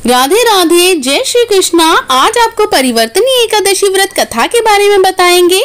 राधे राधे, जय श्री कृष्णा। आज आपको परिवर्तनी एकादशी व्रत कथा के बारे में बताएंगे।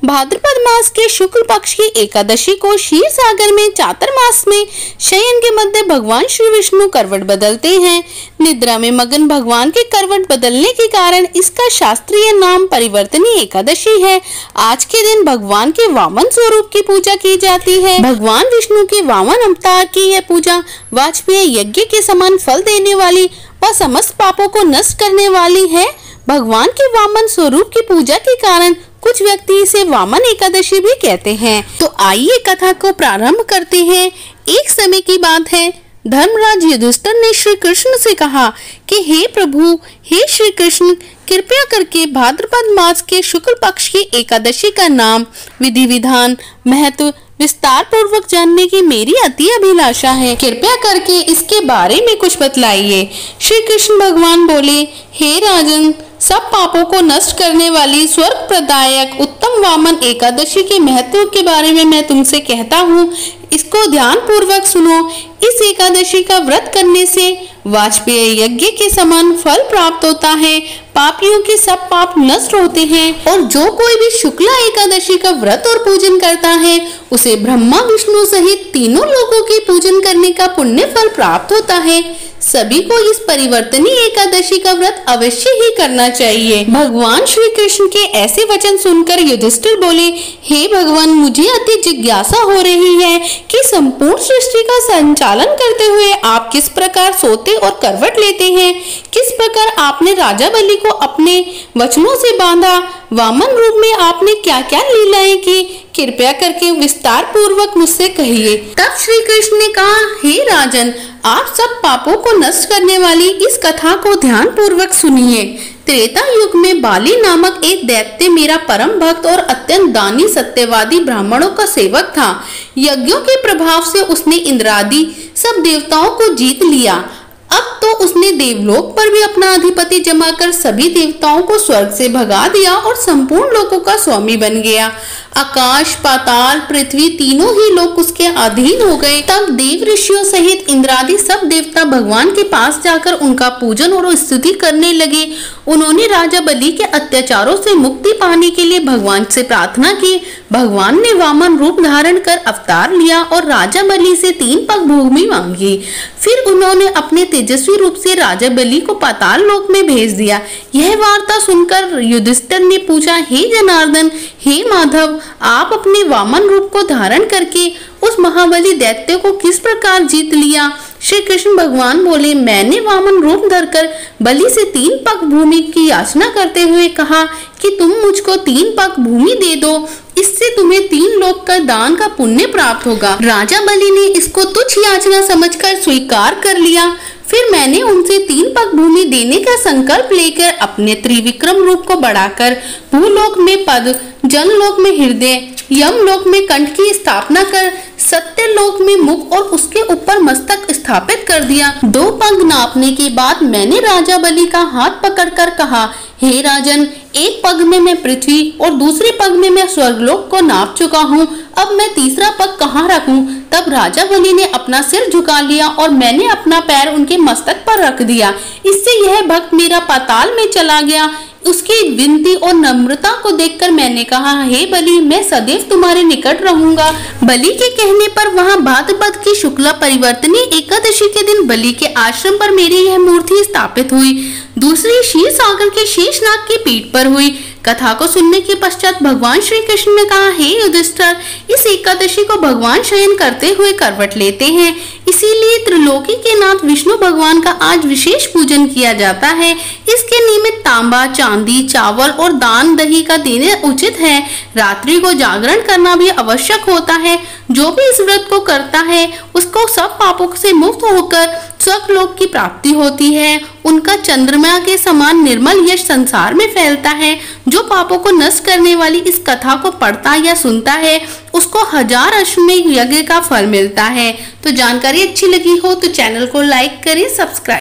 भाद्रपद मास के शुक्ल पक्ष की एकादशी को क्षीर सागर में चातुर्मास में शयन के मध्य भगवान श्री विष्णु करवट बदलते हैं। निद्रा में मगन भगवान के करवट बदलने के कारण इसका शास्त्रीय नाम परिवर्तनी एकादशी है। आज के दिन भगवान के वामन स्वरूप की पूजा की जाती है। भगवान विष्णु के वामन अवतार की यह पूजा वाजपेय यज्ञ के समान फल देने वाली व समस्त पापों को नष्ट करने वाली है। भगवान के वामन स्वरूप की पूजा के कारण कुछ व्यक्ति इसे वामन एकादशी भी कहते हैं। तो आइए कथा को प्रारंभ करते हैं। एक समय की बात है, धर्मराज युधिष्ठिर ने श्री कृष्ण से कहा कि हे प्रभु, हे श्री कृष्ण, कृपया करके भाद्रपद मास के शुक्ल पक्ष की एकादशी का नाम, विधि विधान, महत्व विस्तार पूर्वक जानने की मेरी अति अभिलाषा है। कृपया करके इसके बारे में कुछ बतलाइए। श्री कृष्ण भगवान बोले, हे राजन, सब पापों को नष्ट करने वाली स्वर्ग प्रदायक उत्तम वामन एकादशी के महत्व के बारे में मैं तुमसे कहता हूँ। इसको ध्यान पूर्वक सुनो। इस एकादशी का व्रत करने से वाजपेय यज्ञ के समान फल प्राप्त होता है। पापियों के सब पाप नष्ट होते हैं और जो कोई भी शुक्ला एकादशी का व्रत और पूजन करता है उसे ब्रह्मा विष्णु सहित तीनों लोगों के पूजन करने का पुण्य फल प्राप्त होता है। सभी को इस परिवर्तनी एकादशी का व्रत अवश्य ही करना चाहिए। भगवान श्री कृष्ण के ऐसे वचन सुनकर युधिष्ठिर बोले, हे भगवान, मुझे अति जिज्ञासा हो रही है कि संपूर्ण सृष्टि का संचालन करते हुए आप किस प्रकार सोते और करवट लेते हैं। किस प्रकार आपने राजा बलि को अपने वचनों से बांधा। वामन रूप में आपने क्या क्या लीलाएं की, कृपया करके विस्तार पूर्वक मुझसे कहिए। तब श्री कृष्ण ने कहा, हे राजन, आप सब पापों को नष्ट करने वाली इस कथा को ध्यान पूर्वक सुनिए। त्रेता युग में बाली नामक एक दैत्य मेरा परम भक्त और अत्यंत दानी सत्यवादी ब्राह्मणों का सेवक था। यज्ञों के प्रभाव से उसने इंद्रादि सब देवताओं को जीत लिया। अब तो उसने देवलोक पर भी अपना अधिपति जमा कर सभी देवताओं को स्वर्ग से भगा दिया और संपूर्ण लोकों का स्वामी बन गया। आकाश, पाताल, पृथ्वी तीनों ही लोग उसके अधीन हो गए। तब देव ऋषियों सहित इंद्रादि सब देवता भगवान के पास जाकर उनका पूजन और स्तुति करने लगे। उन्होंने राजा बलि के अत्याचारों से मुक्ति पाने के लिए भगवान से प्रार्थना की। भगवान ने वामन रूप धारण कर अवतार लिया और राजा बलि से 3 पग भूमि मांगी। फिर उन्होंने अपने तेजस्वी रूप से राजा बलि को पाताल लोक में भेज दिया। यह वार्ता सुनकर युधिष्ठिर ने पूछा, हे जनार्दन, हे माधव, आप अपने वामन रूप को धारण करके उस महाबली दैत्य को किस प्रकार जीत लिया। श्री कृष्ण भगवान बोले, मैंने वामन रूप धरकर बलि से 3 पग भूमि की याचना करते हुए कहा कि तुम मुझको 3 पग भूमि दे दो, इससे तुम्हें 3 लोक का दान का पुण्य प्राप्त होगा। राजा बलि ने इसको तुच्छ याचना समझकर स्वीकार कर लिया। फिर मैंने उनसे 3 पग भूमि देने का संकल्प लेकर अपने त्रिविक्रम रूप को बढ़ाकर भूलोक में पद, जनलोक में हृदय, यमलोक में कंठ की स्थापना कर सत्य लोक में मुख और उसके ऊपर मस्तक स्थापित कर दिया। 2 पग नापने के बाद मैंने राजा बलि का हाथ पकड़कर कहा, हे राजन, एक पग में मैं पृथ्वी और दूसरे पग में मैं स्वर्गलोक को नाप चुका हूँ। अब मैं तीसरा पग कहाँ रखूं? तब राजा बलि ने अपना सिर झुका लिया और मैंने अपना पैर उनके मस्तक पर रख दिया। इससे यह भक्त मेरा पाताल में चला गया। उसकी विनती और नम्रता को देखकर मैंने कहा, हे बलि, मैं सदैव तुम्हारे निकट रहूंगा। बलि के कहने पर वहां भाद्रपद की शुक्ला परिवर्तनी एकादशी के दिन बलि के आश्रम पर मेरी यह मूर्ति स्थापित हुई। दूसरी क्षीर सागर के शेषनाग की पीठ पर हुई। कथा को सुनने के पश्चात भगवान श्री कृष्ण ने कहा, हे युधिष्ठिर, इस एकादशी को भगवान शयन करते हुए करवट लेते हैं, इसीलिए त्रिलोकी के नाथ विष्णु भगवान का आज विशेष पूजन किया जाता है। इसके निमित्त तांबा, चांदी, चावल और दान दही का देने उचित है। रात्रि को जागरण करना भी आवश्यक होता है। जो भी इस व्रत को करता है उसको सब पापों से मुक्त होकर स्वर्गलोक की प्राप्ति होती है। उनका चंद्रमा के समान निर्मल यश संसार में फैलता है। जो पापों को नष्ट करने वाली इस कथा को पढ़ता या सुनता है उसको 1000 अश्वमेध यज्ञ का फल मिलता है। तो जानकारी अच्छी लगी हो तो चैनल को लाइक करें, सब्सक्राइब